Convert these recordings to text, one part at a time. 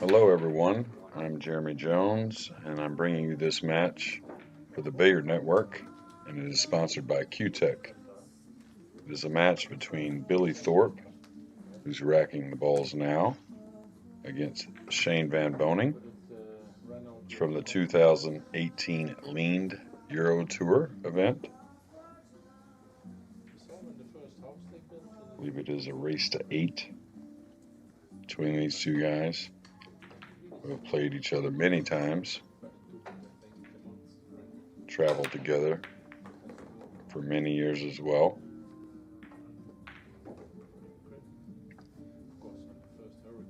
Hello, everyone. I'm Jeremy Jones, and I'm bringing you this match for the Billiard Network, and it is sponsored by Q-Tech. It is a match between Billy Thorpe, who's racking the balls now, against Shane Van Boening. It's from the 2018 Leende Eurotour event. I believe it is a race to 8 between these two guys who have played each other many times, traveled together for many years as well.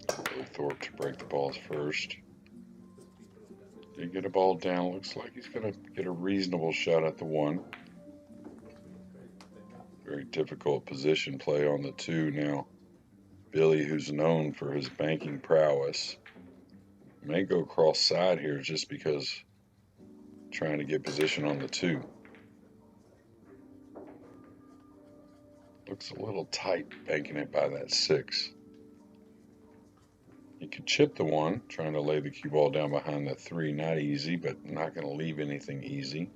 Billy Thorpe to break the balls first. Did get a ball down. Looks like he's going to get a reasonable shot at the 1. Very difficult position play on the 2 now. Billy, who's known for his banking prowess, may go cross side here just because trying to get position on the 2. Looks a little tight banking it by that 6. He could chip the 1, trying to lay the cue ball down behind the 3. Not easy, but not going to leave anything easy.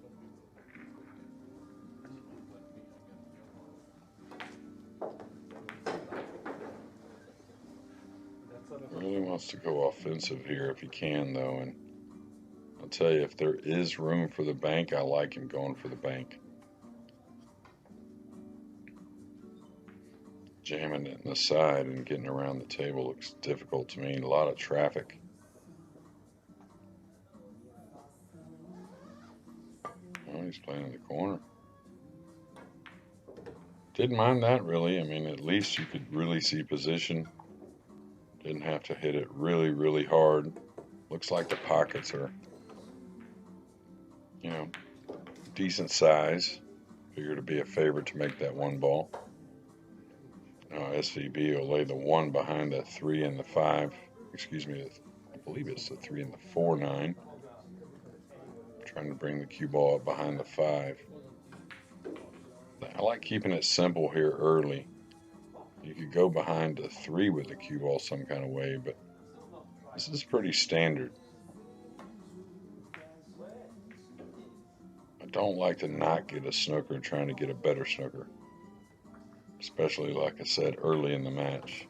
Really wants to go offensive here if he can, though, and I'll tell you, if there is room for the bank, I like him going for the bank. Jamming it in the side and getting around the table looks difficult to me. A lot of traffic. Oh, he's playing in the corner. Didn't mind that, really. I mean, at least you could really see position. Didn't have to hit it really, really hard. Looks like the pockets are, decent size. Figure to be a favorite to make that 1 ball. SVB will lay the 1 behind the 3 and the 5. Excuse me, I believe it's the 3 and the 4-9. Trying to bring the cue ball up behind the 5. I like keeping it simple here early. You could go behind the 3 with the cue ball some kind of way, but this is pretty standard. I don't like to not get a snooker trying to get a better snooker, especially, like I said, early in the match.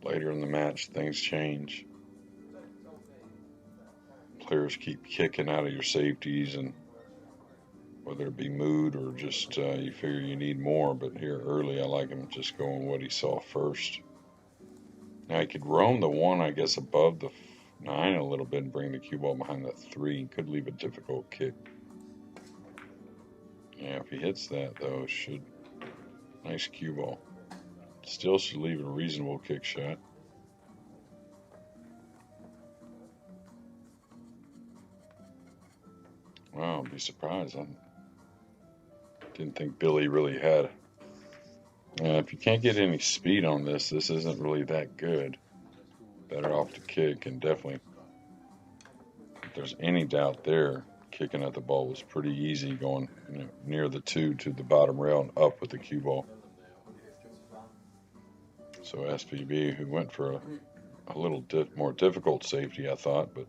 Later in the match, things change. Players keep kicking out of your safeties, and whether it be mood or just you figure you need more, but here early I like him just going what he saw first. Now he could roam the 1, I guess, above the 9 a little bit and bring the cue ball behind the 3. Could leave a difficult kick. Yeah, if he hits that, though, should. Nice cue ball. Still should leave a reasonable kick shot. Wow, I'd be surprised. I didn't think Billy really had. If you can't get any speed on this isn't really that good. Better off to kick, and definitely, if there's any doubt there, kicking at the ball was pretty easy, going near the 2 to the bottom rail and up with the cue ball. So SPB, who went for a little more difficult safety, I thought, but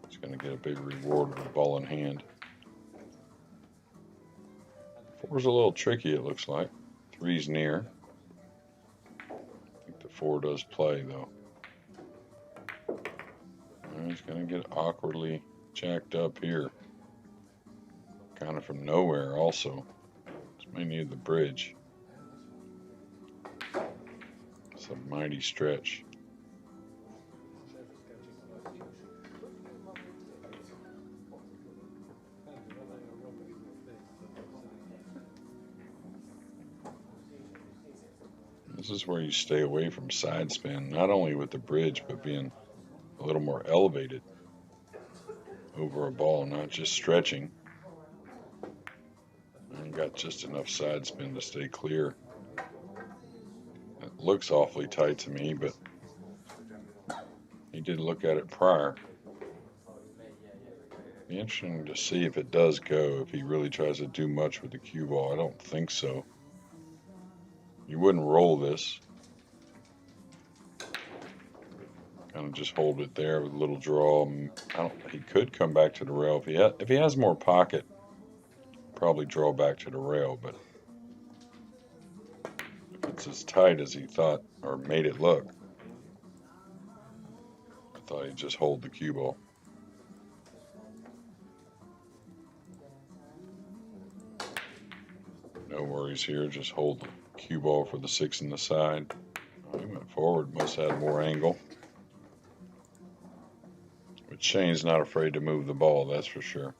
he's going to get a big reward with the ball in hand. 4's a little tricky, it looks like. 3's near. I think the 4 does play, though. He's going to get awkwardly jacked up here. Kind of from nowhere, also. This may need the bridge. It's a mighty stretch. This is where you stay away from side spin, not only with the bridge, but being a little more elevated over a ball, not just stretching. And got just enough side spin to stay clear. It looks awfully tight to me, but he did look at it prior. Be interesting to see if it does go, if he really tries to do much with the cue ball. I don't think so. You wouldn't roll this. Kind of just hold it there with a little draw. He could come back to the rail if he has more pocket. Probably draw back to the rail, but if it's as tight as he thought or made it look, I thought he'd just hold the cue ball. No worries here, just hold the cue ball for the 6 in the side. Oh, he went forward, must have had more angle. But Shane's not afraid to move the ball, that's for sure.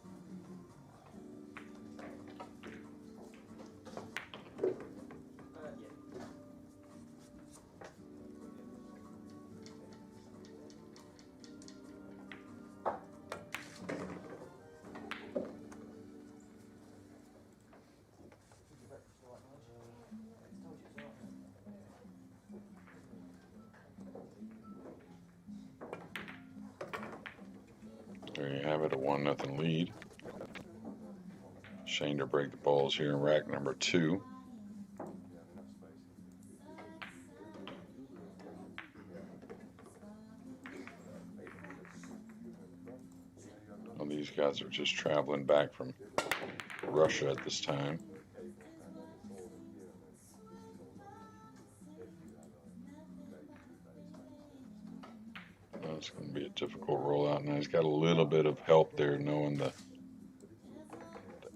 There you have it, a 1-0 lead. Shane to break the balls here in rack number 2. Well, these guys are just traveling back from Russia at this time. It's going to be a difficult rollout. Now he's got a little bit of help there, knowing the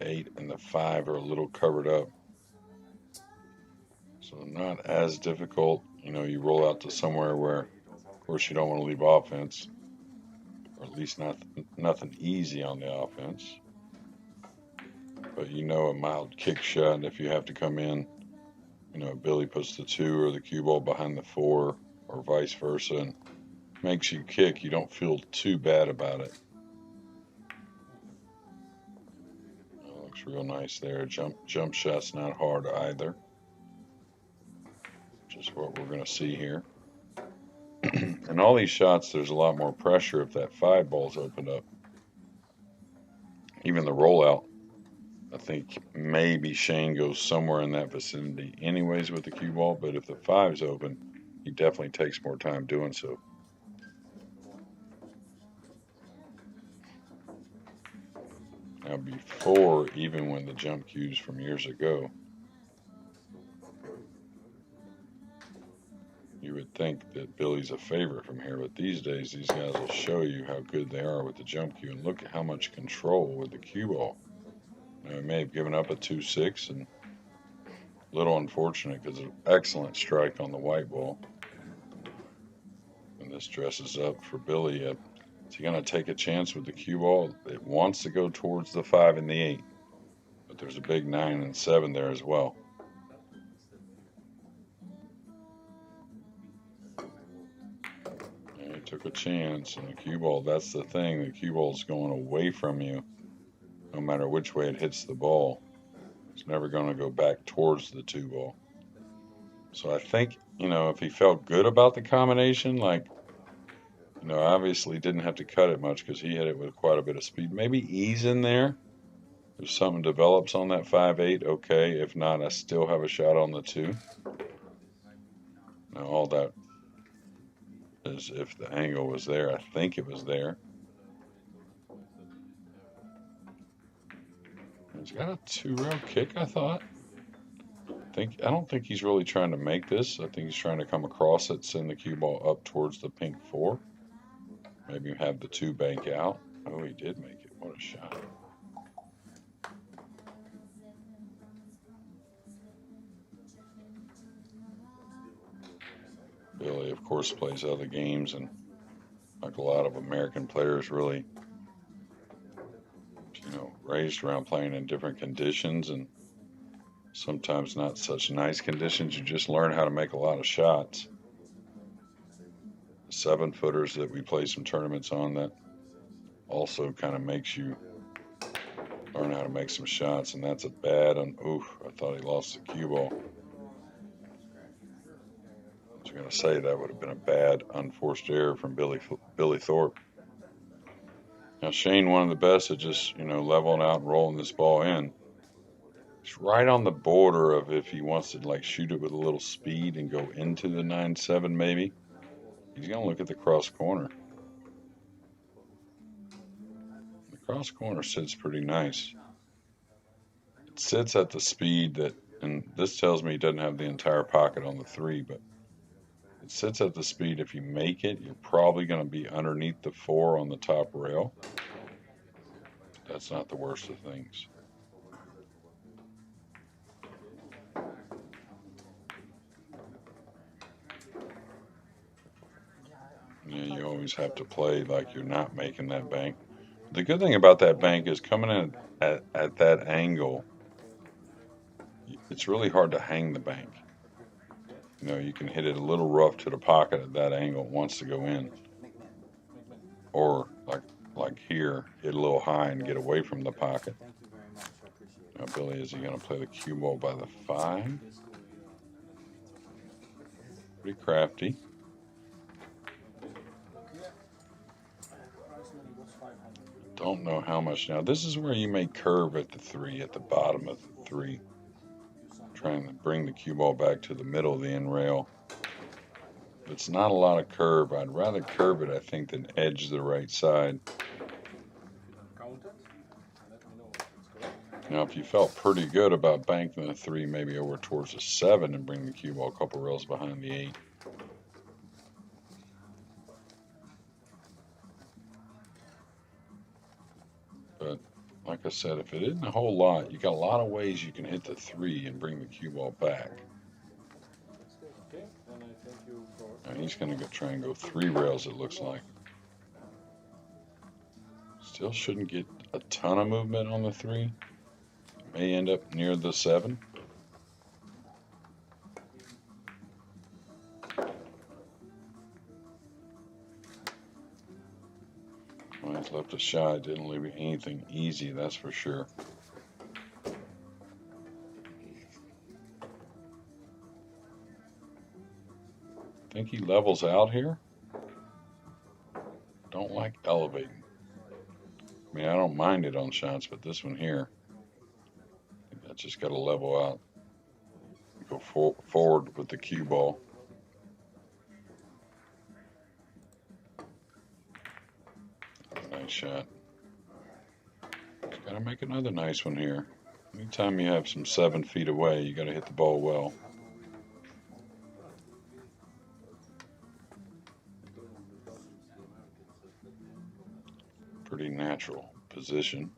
8 and the 5 are a little covered up. So not as difficult. You know, you roll out to somewhere where, of course, you don't want to leave offense, or at least nothing easy on the offense. But you know, a mild kick shot, if you have to come in, you know, Billy puts the 2 or the cue ball behind the 4, or vice versa, and makes you kick, you don't feel too bad about it. That looks real nice there. Jump shot's not hard either. Just what we're going to see here. And all these shots, there's a lot more pressure if that 5 ball's opened up. Even the rollout, I think maybe Shane goes somewhere in that vicinity anyways with the cue ball, but if the 5's open, he definitely takes more time doing so. Now before, even when the jump cues from years ago, you would think that Billy's a favorite from here, but these days these guys will show you how good they are with the jump cue, and look at how much control with the cue ball. Now, he may have given up a 2-6, and a little unfortunate because an excellent strike on the white ball. And this dresses up for Billy. Is he going to take a chance with the cue ball? It wants to go towards the 5 and the 8, but there's a big 9 and 7 there as well. And he took a chance, and the cue ball, that's the thing, the cue ball's going away from you no matter which way it hits the ball. It's never going to go back towards the 2 ball. So I think, you know, if he felt good about the combination, like, you know, obviously didn't have to cut it much because he hit it with quite a bit of speed. Maybe ease in there. If something develops on that 5-8, okay. If not, I still have a shot on the 2. Now, all that is if the angle was there. I think it was there. He's got a 2-row kick, I thought. I don't think he's really trying to make this. I think he's trying to come across it, send the cue ball up towards the pink 4. Maybe have the 2 bank out. Oh, he did make it. What a shot. Billy, of course, plays other games, and like a lot of American players, really, you know, raised around playing in different conditions, and sometimes not such nice conditions. You just learn how to make a lot of shots. 7-footers that we play some tournaments on, that also kind of makes you learn how to make some shots, and that's a bad one. Oof, I thought he lost the cue ball. I was going to say that would have been a bad unforced error from Billy Thorpe. Now Shane, one of the best at just, you know, leveling out and rolling this ball in. It's right on the border of if he wants to like shoot it with a little speed and go into the 9-7 maybe. He's going to look at the cross corner. The cross corner sits pretty nice. It sits at the speed that, and this tells me he doesn't have the entire pocket on the 3, but it sits at the speed. If you make it, you're probably going to be underneath the 4 on the top rail. That's not the worst of things. Yeah, you always have to play like you're not making that bank. The good thing about that bank is coming in at that angle, it's really hard to hang the bank. You know, you can hit it a little rough to the pocket at that angle it wants to go in. Or like here, hit a little high and get away from the pocket. Now, Billy, is he going to play the cue ball by the 5? Pretty crafty. Don't know how much now. This is where you may curve at the 3, at the bottom of the 3. Trying to bring the cue ball back to the middle of the end rail. It's not a lot of curve. I'd rather curve it, I think, than edge the right side. Now, if you felt pretty good about banking the 3, maybe over towards the 7 and bring the cue ball a couple rails behind the 8. But like I said, if it isn't a whole lot, you got a lot of ways you can hit the 3 and bring the cue ball back. And he's going to try and go 3 rails, it looks like. Still shouldn't get a ton of movement on the 3. May end up near the 7. Well, he's left a shot. Didn't leave anything easy, that's for sure. Think he levels out here? Don't like elevating. I mean, I don't mind it on shots, but this one here, I think I just got to level out. Go forward with the cue ball. Nice shot. Just got to make another nice one here. Anytime you have some 7 feet away, you got to hit the ball well. Pretty natural position.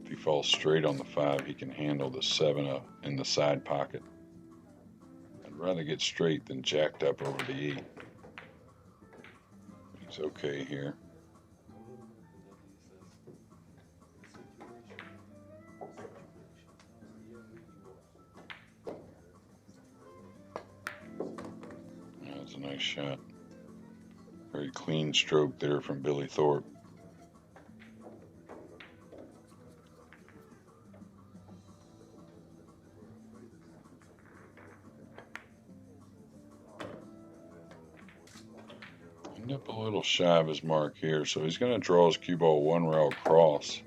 If he falls straight on the 5, he can handle the 7 up in the side pocket. I'd rather get straight than jacked up over the 8. He's okay here. That's a nice shot. Very clean stroke there from Billy Thorpe. Ended up a little shy of his mark here, so he's going to draw his cue ball 1 rail across.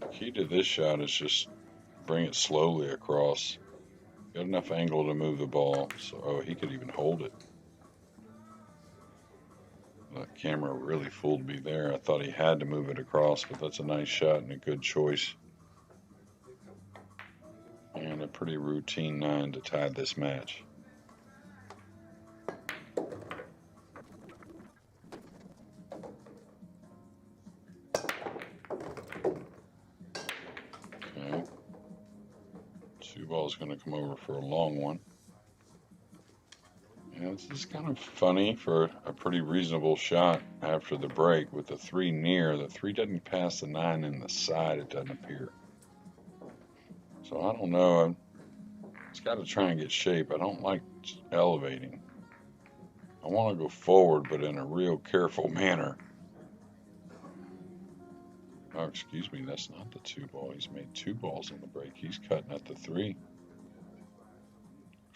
The key to this shot is just bring it slowly across. Got enough angle to move the ball, so he could even hold it. That camera really fooled me there. I thought he had to move it across, but that's a nice shot and a good choice. And a pretty routine 9 to tie this match. Okay. 2 balls going to come over for a long one. Yeah, this is kind of funny for a pretty reasonable shot after the break with the 3 near. The 3 doesn't pass the 9 in the side, it doesn't appear. So I don't know. It's got to try and get shape. I don't like elevating. I want to go forward, but in a real careful manner. Oh, excuse me, that's not the 2 ball. He's made 2 balls on the break. He's cutting at the 3.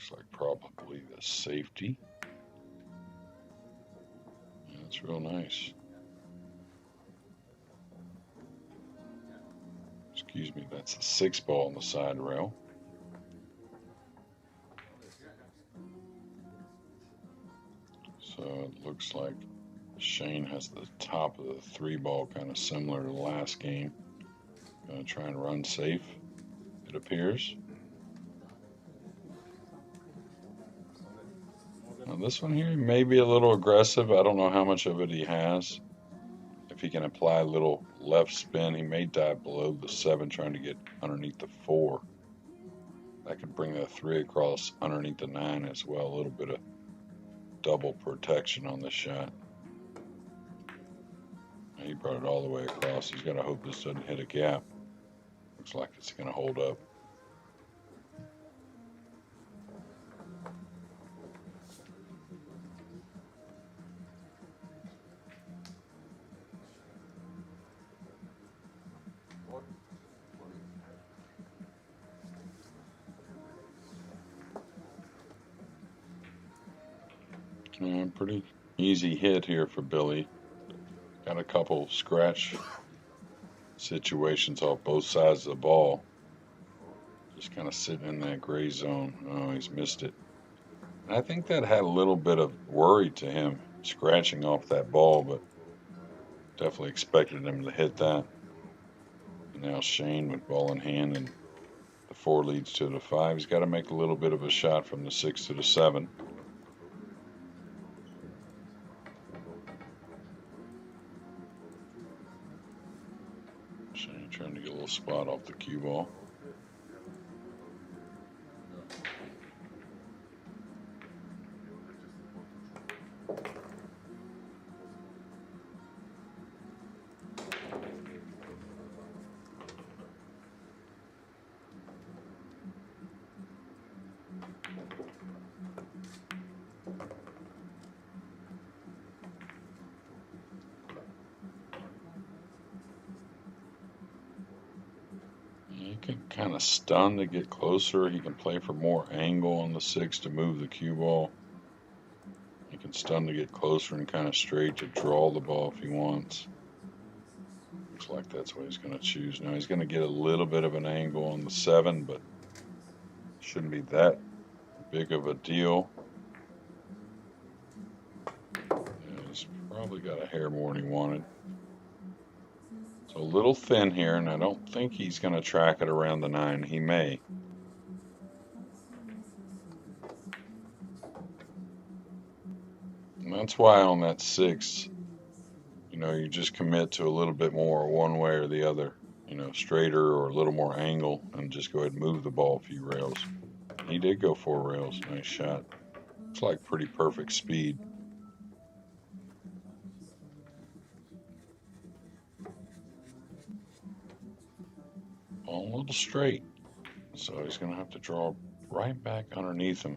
Looks like probably the safety. Yeah, that's real nice. Excuse me, that's the 6 ball on the side rail. So it looks like Shane has the top of the 3-ball kind of similar to the last game. Gonna try and run safe, it appears. Now this one here may be a little aggressive. I don't know how much of it he has. If he can apply a little left spin, he may dive below the 7 trying to get underneath the 4. That could bring the 3 across underneath the 9 as well. A little bit of double protection on this shot. He brought it all the way across. He's got to hope this doesn't hit a gap. Looks like it's going to hold up. Pretty easy hit here for Billy. Got a couple scratch situations off both sides of the ball. Just kind of sitting in that gray zone. Oh, he's missed it. And I think that had a little bit of worry to him, scratching off that ball, but definitely expected him to hit that. And now Shane with ball in hand, and the 4 leads to the 5. He's got to make a little bit of a shot from the 6 to the 7. Shane trying to get a little spot off the cue ball. He can kind of stun to get closer. He can play for more angle on the 6 to move the cue ball. He can stun to get closer and kind of straight to draw the ball if he wants. Looks like that's what he's going to choose. Now he's going to get a little bit of an angle on the 7, but shouldn't be that big of a deal. Yeah, he's probably got a hair more than he wanted. So a little thin here, and I don't think he's going to track it around the 9. He may. And that's why on that 6, you just commit to a little bit more one way or the other, straighter or a little more angle, and just go ahead and move the ball a few rails. He did go 4 rails. Nice shot. Looks like pretty perfect speed. Ball a little straight, so he's going to have to draw right back underneath him.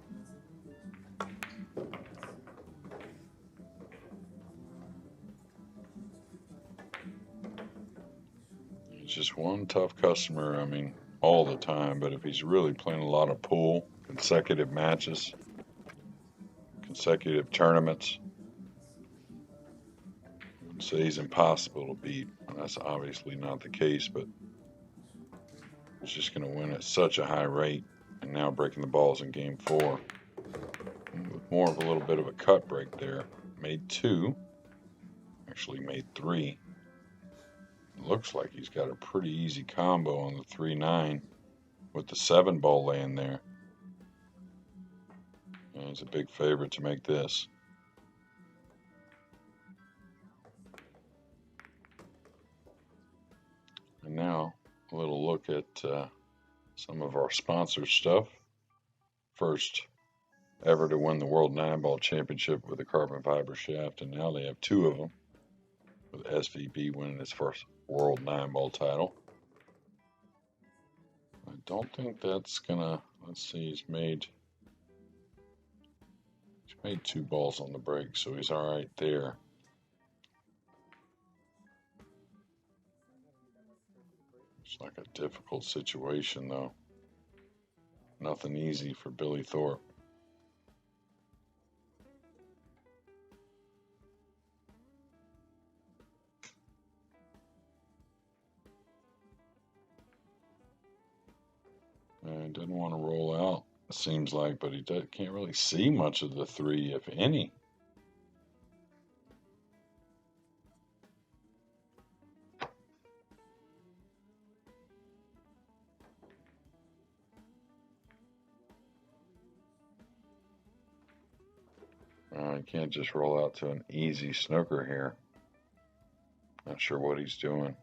He's just one tough customer, all the time, but if he's really playing a lot of pool, consecutive matches, consecutive tournaments, I would say he's impossible to beat. And that's obviously not the case, but he's just going to win at such a high rate, and now breaking the balls in game 4. With more of a little bit of a cut break there. Made 2. Actually made 3. Looks like he's got a pretty easy combo on the 3-9 with the 7 ball laying there. And he's a big favorite to make this. And now a little look at some of our sponsor stuff. First ever to win the World 9-Ball Championship with a carbon fiber shaft, and now they have 2 of them, with SVB winning his first World 9-Ball title. I don't think that's gonna, let's see, he's made 2 balls on the break, so he's all right there. It's like a difficult situation, though. Nothing easy for Billy Thorpe. And doesn't want to roll out, it seems like, but he can't really see much of the 3, if any. No, he can't just roll out to an easy snooker here. Not sure what he's doing.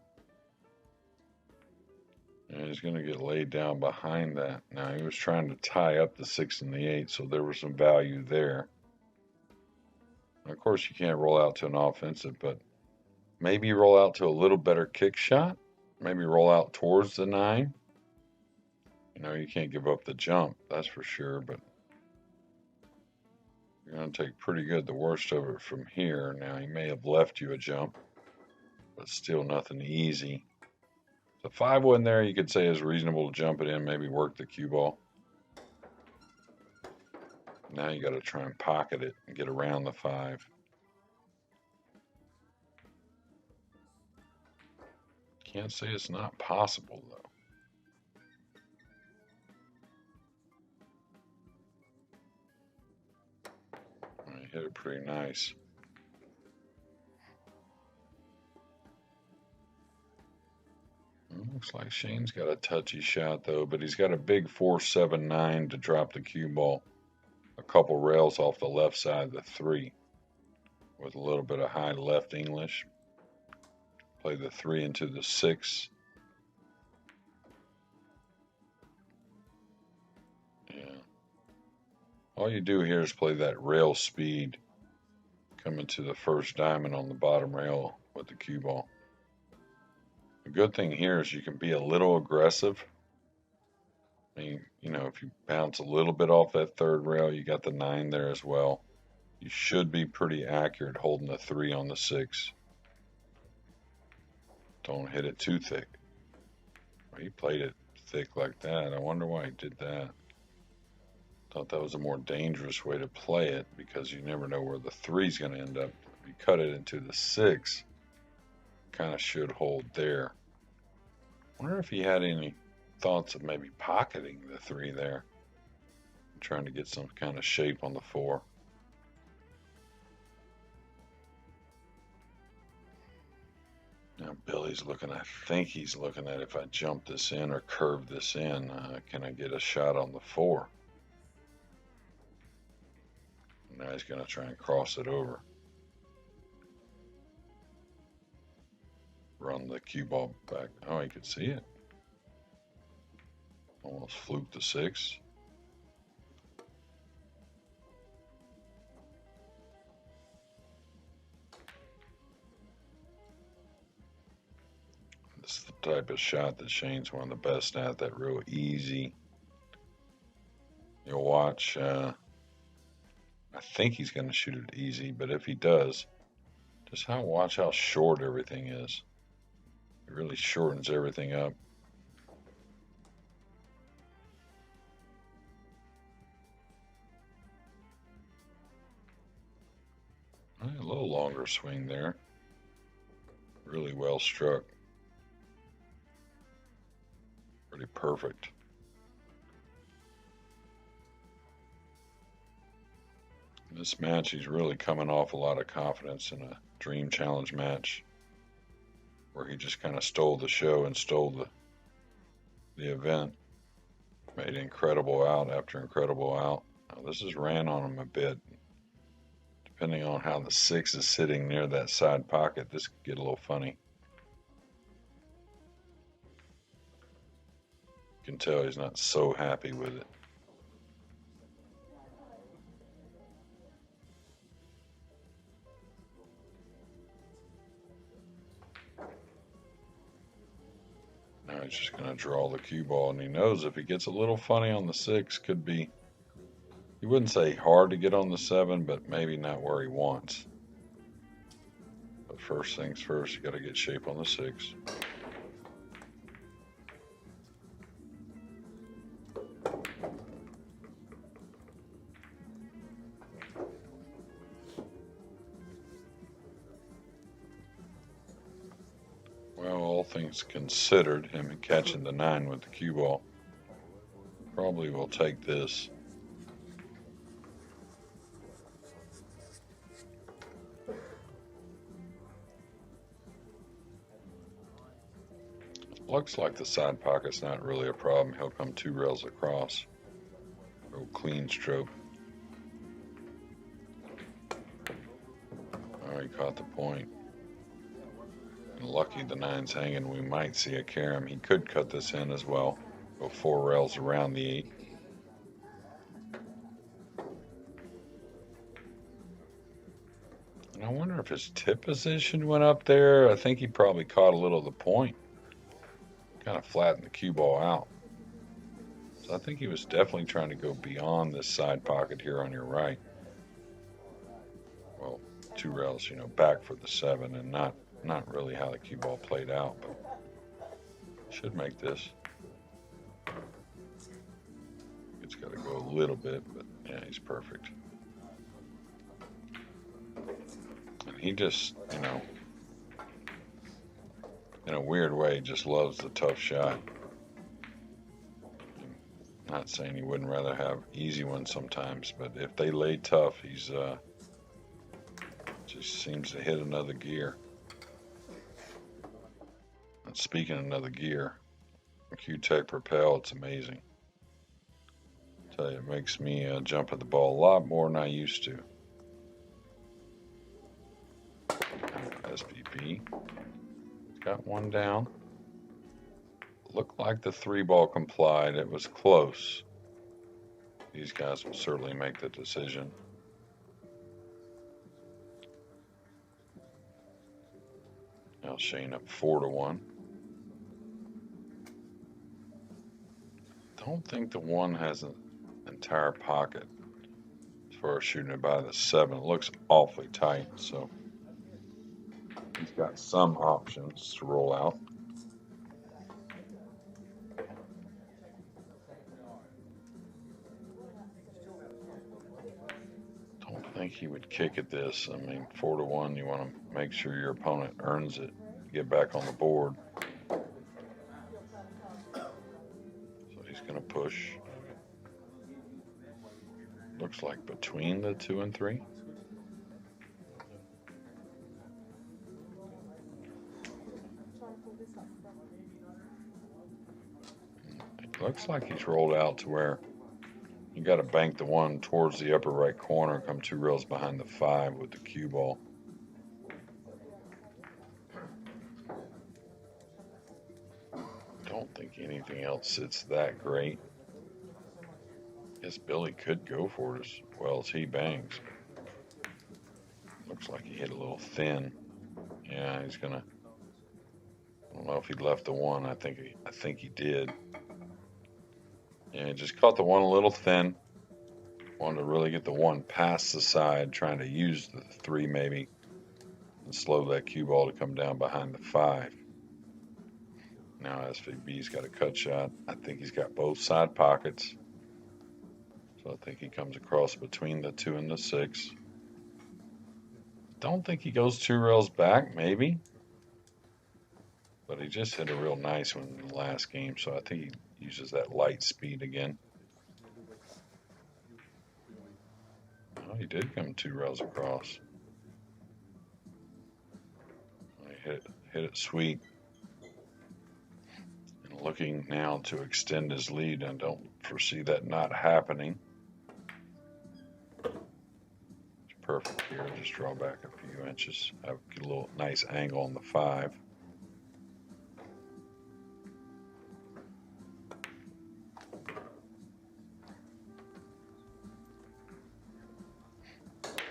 And he's going to get laid down behind that. Now, he was trying to tie up the 6 and the 8, so there was some value there. And of course, you can't roll out to an offensive, but maybe roll out to a little better kick shot. Maybe roll out towards the 9. You know, you can't give up the jump, that's for sure, but you're going to take pretty good the worst of it from here. Now, he may have left you a jump, but still nothing easy. The 5 one there, you could say is reasonable to jump it in, maybe work the cue ball. Now you got to try and pocket it and get around the 5. Can't say it's not possible, though. He hit it pretty nice. Looks like Shane's got a touchy shot, though, but he's got a big 4-7-9 to drop the cue ball. A couple rails off the left side of the 3 with a little bit of high left English. Play the 3 into the 6. Yeah. All you do here is play that rail speed coming to the first diamond on the bottom rail with the cue ball. The good thing here is you can be a little aggressive. I mean, you know, if you bounce a little bit off that 3rd rail, you got the 9 there as well. You should be pretty accurate holding the 3 on the 6. Don't hit it too thick. Well, he played it thick like that. I wonder why he did that. Thought that was a more dangerous way to play it because you never know where the 3's going to end up. If you cut it into the 6, kind of should hold there. Wonder if he had any thoughts of maybe pocketing the 3 there. Trying to get some kind of shape on the 4. Now Billy's looking, I think he's looking at if I jump this in or curve this in, can I get a shot on the 4? Now he's going to try and cross it over. Run the cue ball back. Oh, he could see it. Almost fluked the 6. This is the type of shot that Shane's one of the best at, that real easy. You'll watch, I think he's going to shoot it easy, but if he does, just watch how short everything is. It really shortens everything up. A little longer swing there. Really well struck. Pretty perfect. In this match, he's really coming off a lot of confidence in a Dream Challenge match where he just kind of stole the show and stole the event. Made incredible out after incredible out. Now, this has ran on him a bit. Depending on how the 6 is sitting near that side pocket, this could get a little funny. You can tell he's not so happy with it. Now he's just going to draw the cue ball, and he knows if he gets a little funny on the 6, could be, he wouldn't say hard to get on the 7, but maybe not where he wants. But first things first, you got to get shape on the 6. All things considered, him catching the 9 with the cue ball probably will take this. Looks like the side pocket's not really a problem. He'll come 2 rails across. Real clean stroke. caught the point. Lucky the nine's hanging. We might see a carom. He could cut this in as well. Go 4 rails around the 8. And I wonder if his tip position went up there. I think he probably caught a little of the point. Kind of flattened the cue ball out. So I think he was definitely trying to go beyond this side pocket here on your right. Well, 2 rails, back for the 7, and not really how the cue ball played out, but should make this. It's got to go a little bit, but yeah, he's perfect. And he just, in a weird way, just loves the tough shot. I'm not saying he wouldn't rather have easy ones sometimes, but if they lay tough, he's just seems to hit another gear. And speaking of another gear, Q-Tech Propel, it's amazing. I tell you, it makes me jump at the ball a lot more than I used to. SPP. Got one down. Looked like the 3 ball complied. It was close. These guys will certainly make the decision. Now Shane up 4-1. Don't think the 1 has an entire pocket as far as shooting it by the 7. It looks awfully tight, so he's got some options to roll out. Don't think he would kick at this. I mean, 4-1, you want to make sure your opponent earns it to get back on the board. So he's going to push. Looks like between the 2 and 3. It looks like he's rolled out to where you got to bank the 1 towards the upper right corner, come 2 rails behind the 5 with the cue ball. Don't think anything else sits that great. Guess Billy could go for it as well as he bangs. Looks like he hit a little thin. Yeah, he's gonna. I don't know if he left the 1. I think he did. Yeah, he just caught the 1 a little thin. Wanted to really get the 1 past the side, trying to use the 3 maybe, and slow that cue ball to come down behind the 5. Now SVB's got a cut shot. I think he's got both side pockets. So I think he comes across between the 2 and the 6. Don't think he goes 2 rails back, maybe. But he just hit a real nice one in the last game, so I think he uses that light speed again. Oh, he did come 2 rails across. He hit it sweet. And looking now to extend his lead, and don't foresee that not happening. It's perfect here. Just draw back a few inches. Have a little nice angle on the 5.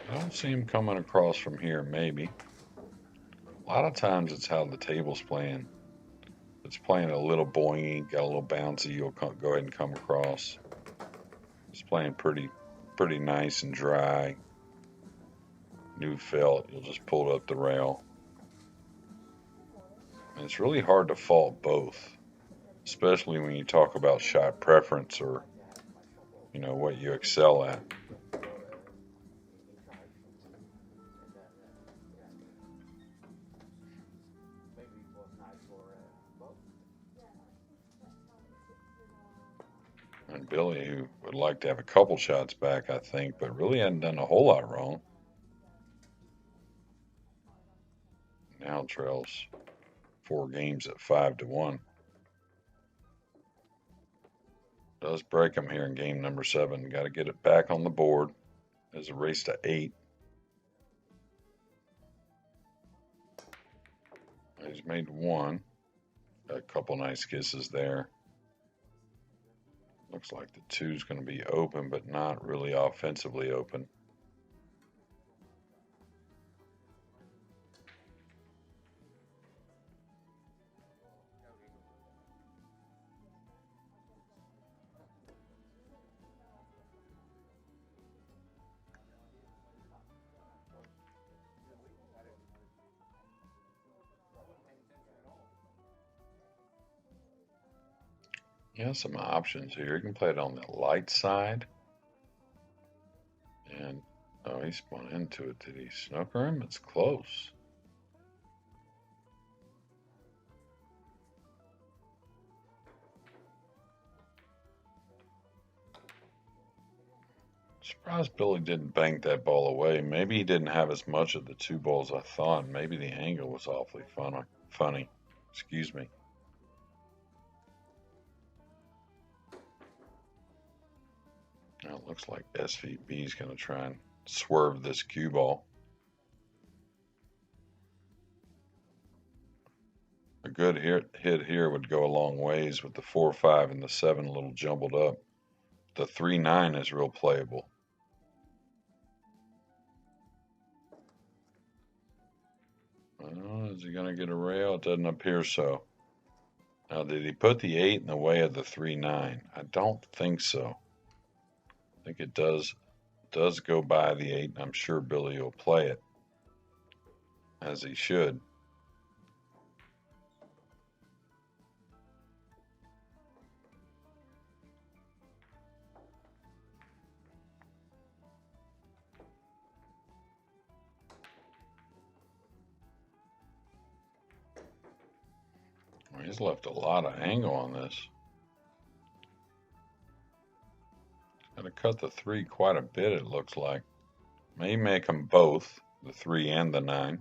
I don't see him coming across from here, maybe. A lot of times it's how the table's playing. If it's playing a little boingy, got a little bouncy, you'll go ahead and come across. It's playing pretty nice and dry. New felt, you'll just pull it up the rail. And it's really hard to fault both, especially when you talk about shot preference or, what you excel at. And Billy, who would like to have a couple shots back, I think, but really hadn't done a whole lot wrong. Now trails 4 games at 5-1. Does break him here in game number 7. Got to get it back on the board. There's a race to 8. He's made one. Got a couple nice kisses there. Looks like the 2's going to be open, but not really offensively open. He has some options here. He can play it on the light side. And, oh, he spun into it. Did he snooker him? It's close. Surprised Billy didn't bank that ball away. Maybe he didn't have as much of the 2 balls I thought. Maybe the angle was awfully funny. Excuse me. Now it looks like SVB is going to try and swerve this cue ball. A good hit here would go a long ways with the 4-5 and the 7 a little jumbled up. The 3-9 is real playable. Is he going to get a rail? It doesn't appear so. Now, did he put the 8 in the way of the 3-9? I don't think so. I think it does go by the 8, and I'm sure Billy will play it, as he should. Well, he's left a lot of angle on this. Gonna cut the 3 quite a bit, it looks like. May make them both, the 3 and the 9.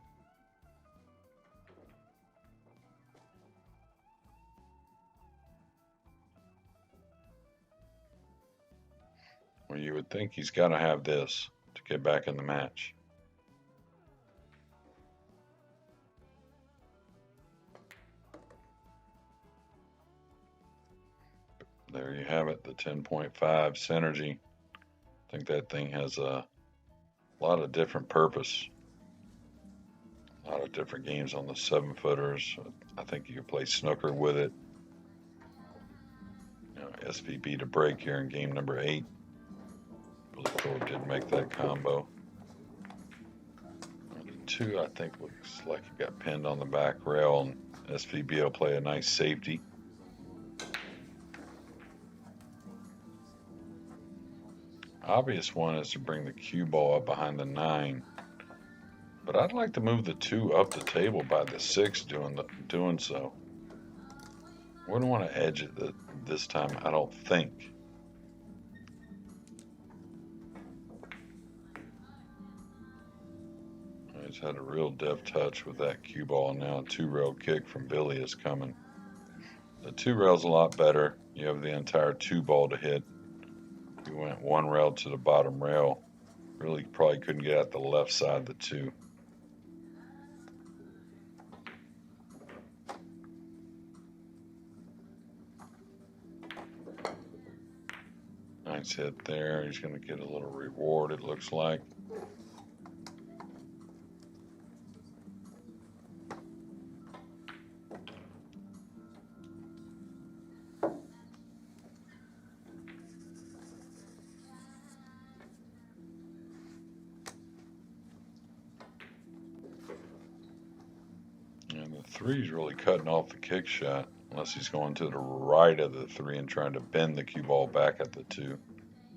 Well, you would think he's got to have this to get back in the match. There you have it, the 10.5 Synergy. I think that thing has a lot of different purpose. A lot of different games on the 7-footers. I think you can play snooker with it. You know, SVB to break here in game number 8. Billy Thorpe did make that combo. The 2, I think, looks like it got pinned on the back rail, and SVB will play a nice safety. Obvious one is to bring the cue ball up behind the 9, but I'd like to move the 2 up the table by the 6 doing so. Wouldn't want to edge it this time, I don't think. He's had a real deft touch with that cue ball. Now a 2-rail kick from Billy is coming. The 2 rail's a lot better. You have the entire 2 ball to hit. He went 1 rail to the bottom rail. Really probably couldn't get at the left side of the 2. Nice hit there. He's going to get a little reward, it looks like. And the 3's really cutting off the kick shot, unless he's going to the right of the 3 and trying to bend the cue ball back at the 2.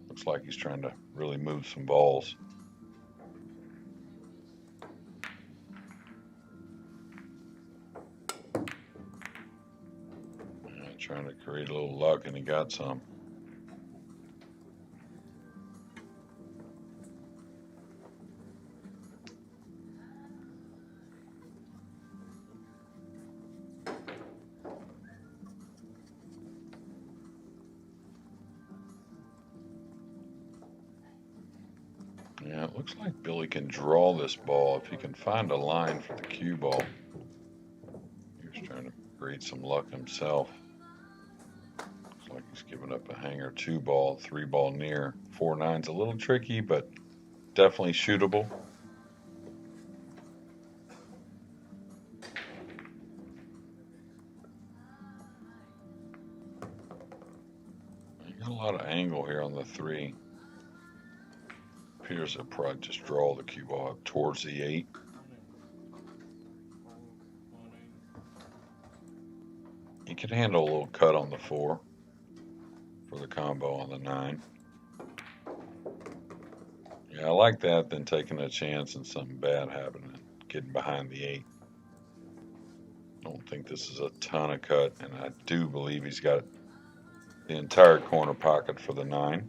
Looks like he's trying to really move some balls. Trying to create a little luck, and he got some. Yeah, it looks like Billy can draw this ball if he can find a line for the cue ball. create some luck himself. Looks like he's giving up a hanger 2-ball, 3-ball near. 4-9's a little tricky, but definitely shootable. You got a lot of angle here on the 3. Appears he'll probably just draw the cue ball up towards the 8. He could handle a little cut on the 4 for the combo on the 9. Yeah, I like that than taking a chance and something bad happening, getting behind the 8. I don't think this is a ton of cut, and I do believe he's got the entire corner pocket for the 9.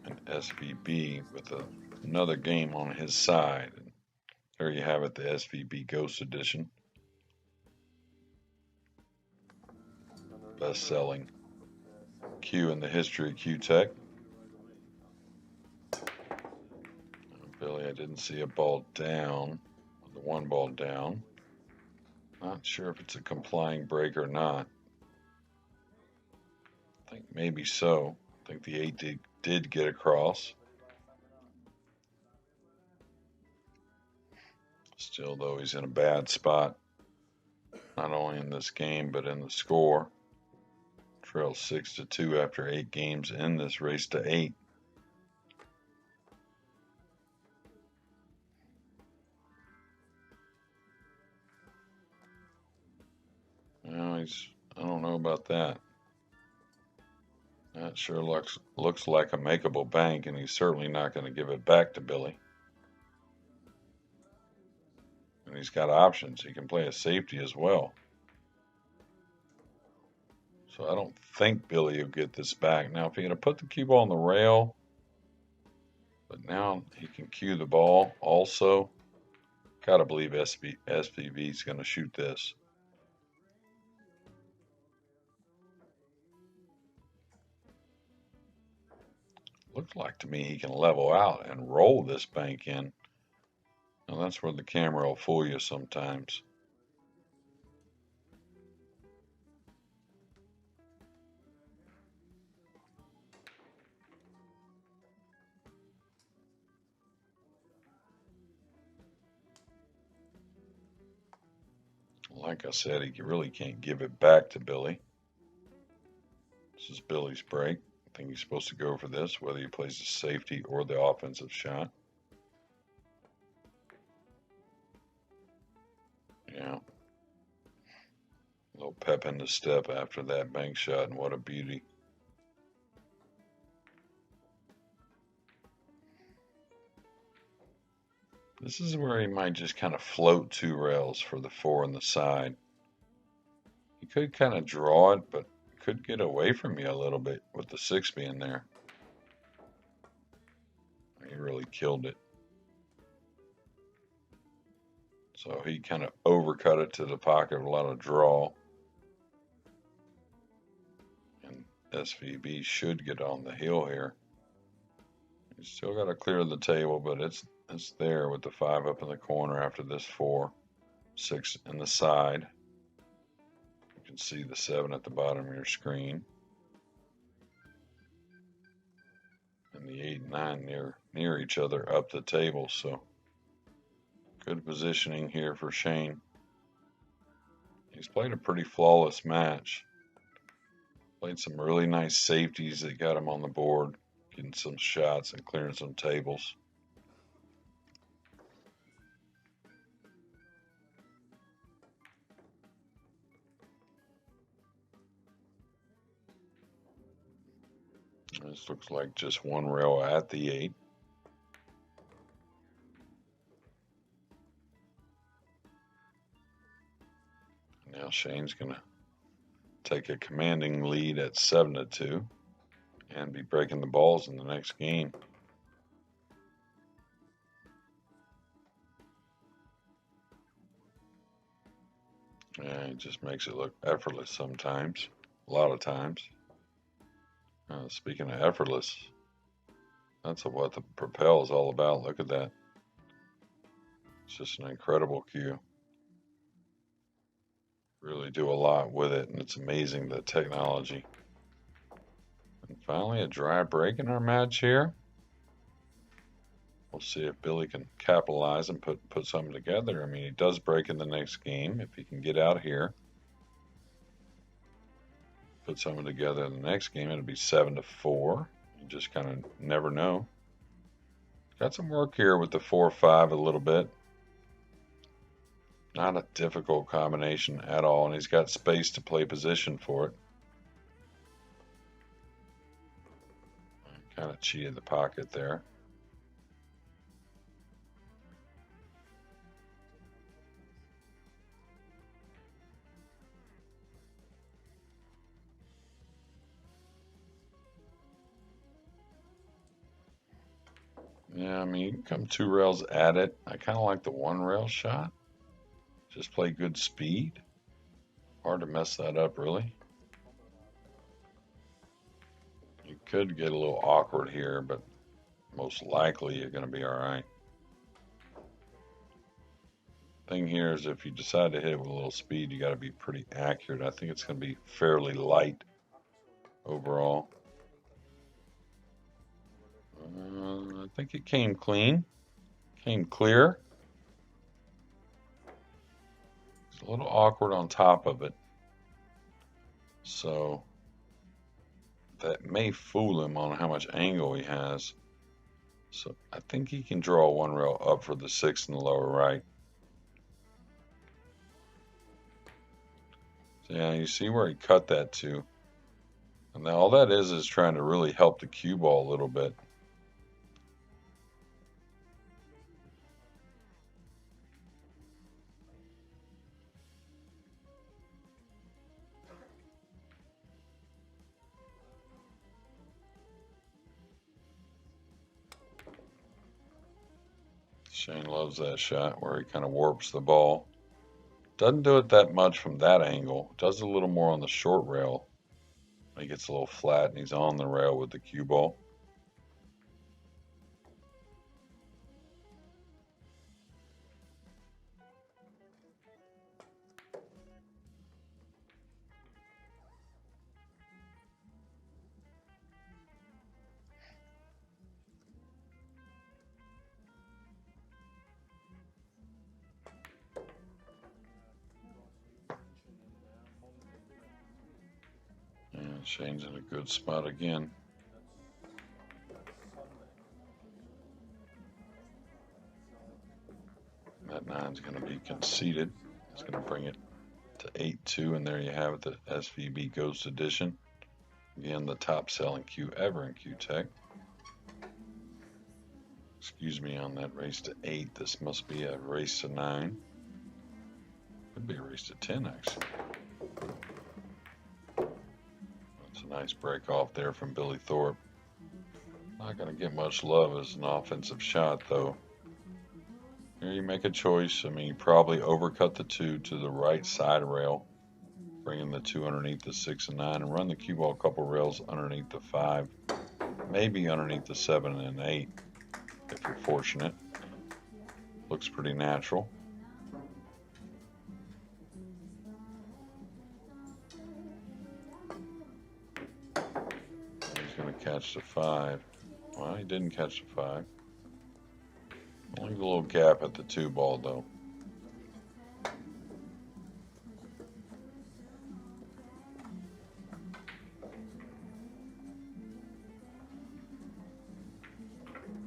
And SVB with another game on his side. And there you have it, the SVB Ghost Edition. Best-selling cue in the history of Q-Tech. Billy, I didn't see a ball down, the 1 ball down. Not sure if it's a complying break or not. I think maybe so. I think the 8 did get across. Still, though, he's in a bad spot. Not only in this game, but in the score. Trails 6-2 after 8 games in this race to 8. Well, I don't know about that. That sure looks like a makeable bank, and he's certainly not going to give it back to Billy. And he's got options. He can play a safety as well. So I don't think Billy will get this back. Now, if he had to put the cue ball on the rail, but now he can cue the ball also. Gotta believe SVB is going to shoot this. Looks like to me he can level out and roll this bank in. Now that's where the camera will fool you sometimes. Like I said, he really can't give it back to Billy. This is Billy's break. I think he's supposed to go for this, whether he plays the safety or the offensive shot. Yeah. A little pep in the step after that bank shot, and what a beauty. This is where he might just kind of float 2 rails for the 4 on the side. He could kind of draw it, but could get away from you a little bit with the 6 being there. He really killed it. So he kind of overcut it to the pocket with a lot of draw. And SVB should get on the heel here. He's still got to clear the table, but it's there with the 5 up in the corner after this 4. 6 in the side. You can see the 7 at the bottom of your screen. And the 8 and 9 near each other up the table, so good positioning here for Shane. He's played a pretty flawless match. Played some really nice safeties that got him on the board, getting some shots and clearing some tables. This looks like just 1 rail at the 8. Now Shane's going to take a commanding lead at 7-2 and be breaking the balls in the next game. And it just makes it look effortless sometimes, a lot of times. Speaking of effortless, that's what the propel is all about. Look at that. It's just an incredible cue. Really do a lot with it, and it's amazing the technology. And finally, a dry break in our match here. We'll see if Billy can capitalize and put something together. I mean, he does break in the next game if he can get out here. Put something together in the next game, it'll be 7-4. You just kind of never know. Got some work here with the 4-5 a little bit. Not a difficult combination at all, and he's got space to play position for it. Kind of cheated the pocket there. Yeah, I mean, you can come 2 rails at it. I kind of like the 1 rail shot. Just play good speed. Hard to mess that up, really. You could get a little awkward here, but most likely you're going to be all right. Thing here is if you decide to hit it with a little speed, you got to be pretty accurate. I think it's going to be fairly light overall. I think it came clean, came clear. It's a little awkward on top of it, so that may fool him on how much angle he has. So I think he can draw 1 rail up for the 6 in the lower right. So yeah, you see where he cut that to. And now all that is trying to really help the cue ball a little bit. Shane loves that shot where he kind of warps the ball. Doesn't do it that much from that angle. Does it a little more on the short rail. He gets a little flat and he's on the rail with the cue ball. And Shane's in a good spot again. That 9's going to be conceded. It's going to bring it to 8-2, and there you have it, the SVB Ghost Edition. Again, the top selling cue ever in Q-Tech. Excuse me on that race to 8. This must be a race to 9. Could be a race to 10, actually. That's a nice break off there from Billy Thorpe. Not going to get much love as an offensive shot, though. Here you make a choice. I mean, you probably overcut the 2 to the right side rail, bringing the 2 underneath the 6 and 9, and run the cue ball a couple rails underneath the 5, maybe underneath the 7 and 8, if you're fortunate. Looks pretty natural. He's going to catch the 5. Well, he didn't catch the 5. Only a little gap at the 2 ball, though.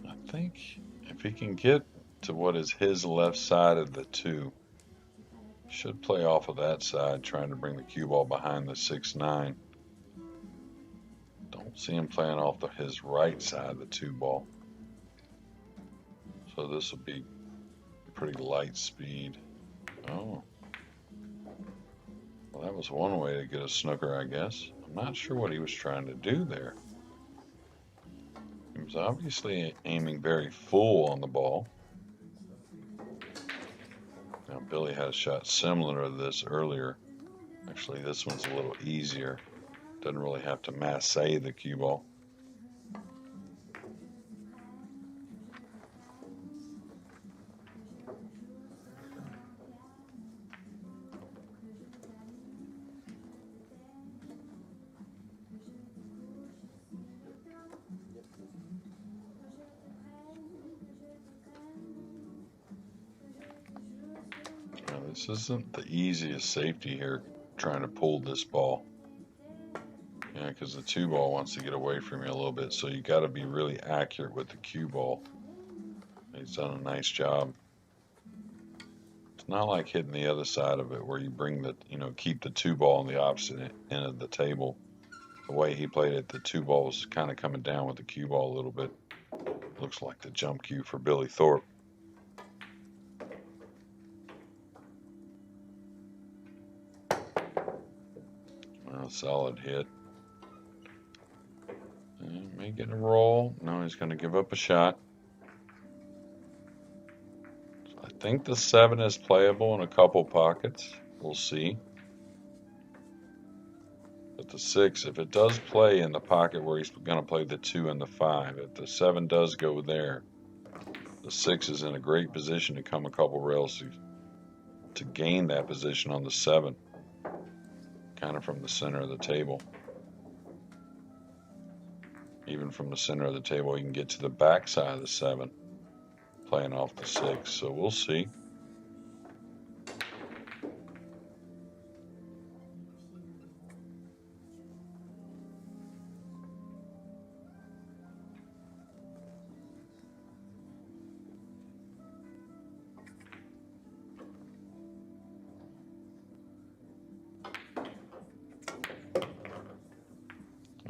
I think if he can get to what is his left side of the 2, should play off of that side, trying to bring the cue ball behind the 6-9. Don't see him playing off his right side of the 2 ball. So this will be pretty light speed. Oh. Well, that was one way to get a snooker, I guess. I'm not sure what he was trying to do there. He was obviously aiming very full on the ball. Now, Billy had a shot similar to this earlier. Actually, this one's a little easier. Doesn't really have to masse the cue ball. Now, this isn't the easiest safety here, trying to pull this ball. Yeah, because the 2 ball wants to get away from you a little bit, so you got to be really accurate with the cue ball. He's done a nice job. It's not like hitting the other side of it where you bring the, keep the 2 ball on the opposite end of the table. The way he played it, the 2 ball was kind of coming down with the cue ball a little bit. Looks like the jump cue for Billy Thorpe. Well, solid hit. And may get a roll. No, he's going to give up a shot. So I think the 7 is playable in a couple pockets. We'll see. But the 6, if it does play in the pocket where he's going to play the 2 and the 5, if the 7 does go there, the 6 is in a great position to come a couple rails to gain that position on the 7, kind of from the center of the table. Even from the center of the table, you can get to the back side of the 7, playing off the 6. So we'll see.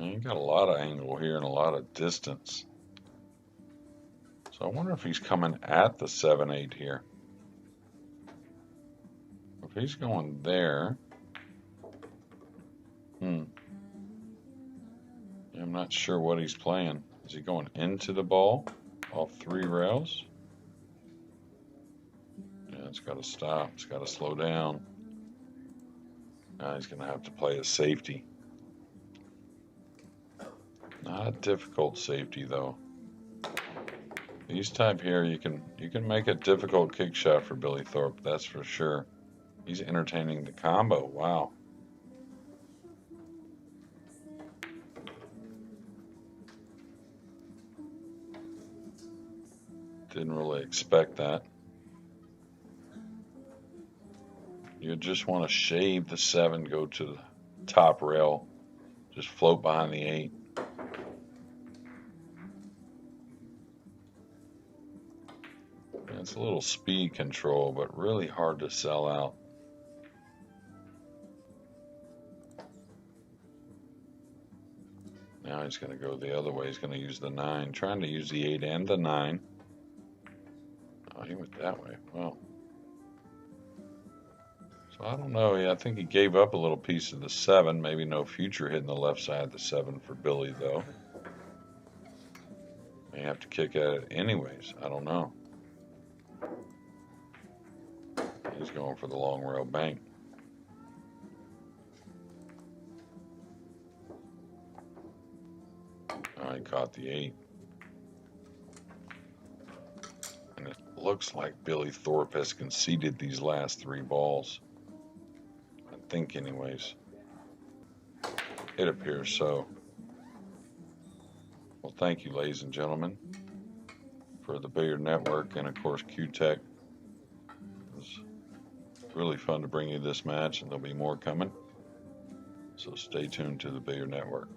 You got a lot of angle here and a lot of distance. So I wonder if he's coming at the 7-8 here. If he's going there, I'm not sure what he's playing. Is he going into the ball off 3 rails? Yeah, it's got to stop. It's got to slow down. Now he's going to have to play a safety. Not a difficult safety though. These type here, you can make a difficult kick shot for Billy Thorpe. That's for sure. He's entertaining the combo. Wow. Didn't really expect that. You just want to shave the 7, go to the top rail, just float behind the 8. It's a little speed control, but really hard to sell out. Now he's going to go the other way. He's going to use the 9, trying to use the 8 and the 9. Oh, he went that way. Well, so I don't know. Yeah, I think he gave up a little piece of the 7. Maybe no future hitting the left side of the 7 for Billy, though. May have to kick at it anyways. I don't know. He's going for the long rail bank. He caught the 8. And it looks like Billy Thorpe has conceded these last 3 balls. I think anyways. It appears so. Well, thank you, ladies and gentlemen, for the Billiard Network and, of course, Q-Tech. It was really fun to bring you this match, and there'll be more coming. So stay tuned to the Billiard Network.